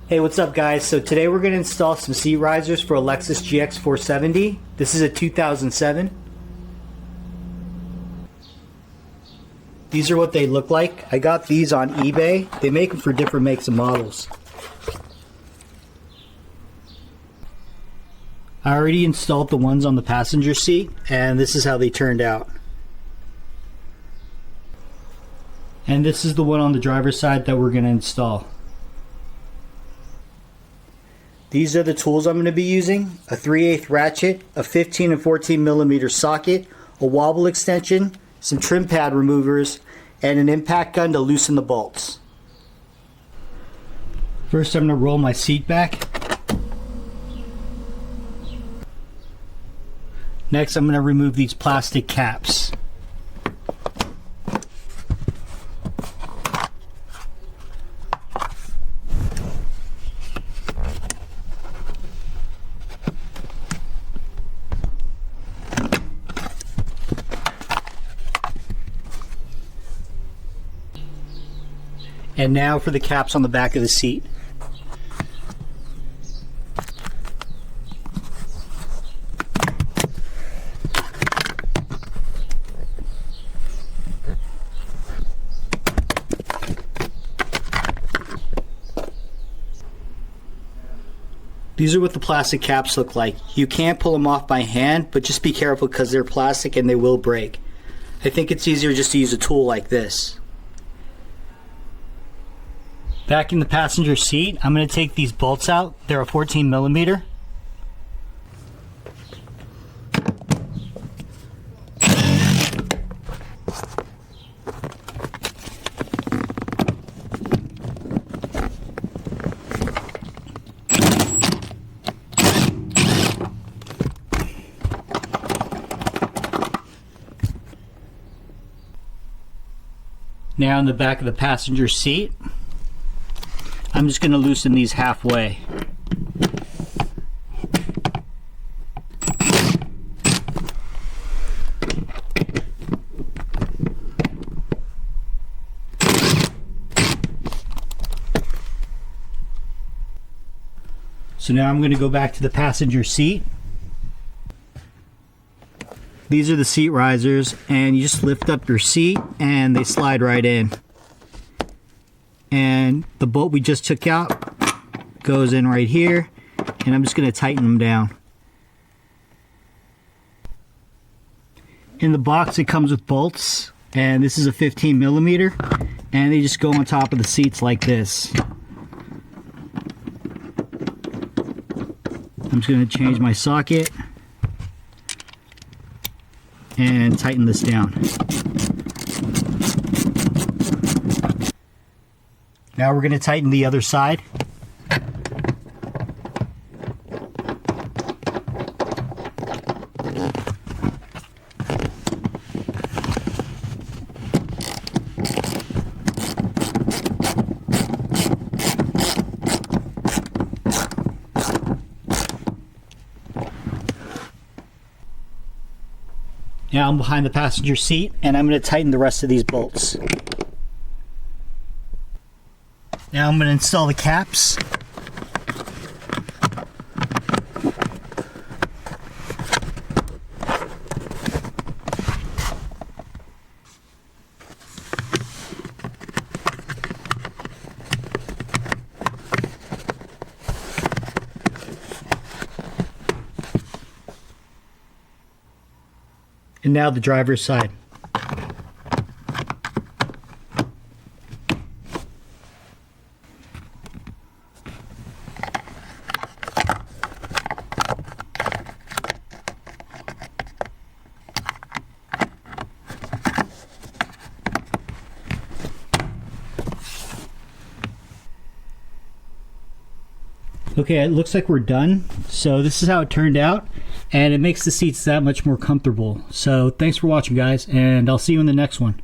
Hey, what's up guys? So today we're going to install some seat risers for a Lexus GX470. This is a 2007. These are what they look like. I got these on eBay. They make them for different makes and models. I already installed the ones on the passenger seat, and this is how they turned out. And this is the one on the driver's side that we're going to install. These are the tools I'm going to be using: a 3/8 ratchet, a 15 and 14 millimeter socket, a wobble extension, some trim pad removers, and an impact gun to loosen the bolts. First I'm going to roll my seat back. Next I'm going to remove these plastic caps. And now for the caps on the back of the seat. These are what the plastic caps look like. You can't pull them off by hand, but just be careful because they're plastic and they will break. I think it's easier just to use a tool like this. Back in the passenger seat, I'm going to take these bolts out. They're a 14 millimeter. Now in the back of the passenger seat, I'm just going to loosen these halfway. So now I'm going to go back to the passenger seat. These are the seat risers, and you just lift up your seat and they slide right in. And the bolt we just took out goes in right here, and I'm just going to tighten them down. In the box it comes with bolts, and this is a 15 millimeter, and they just go on top of the seats like this. I'm just going to change my socket and tighten this down. Now we're going to tighten the other side. Now I'm behind the passenger seat, and I'm going to tighten the rest of these bolts. Now I'm going to install the caps. And now the driver's side. Okay, it looks like we're done. So this is how it turned out, and it makes the seats that much more comfortable. So thanks for watching guys, and I'll see you in the next one.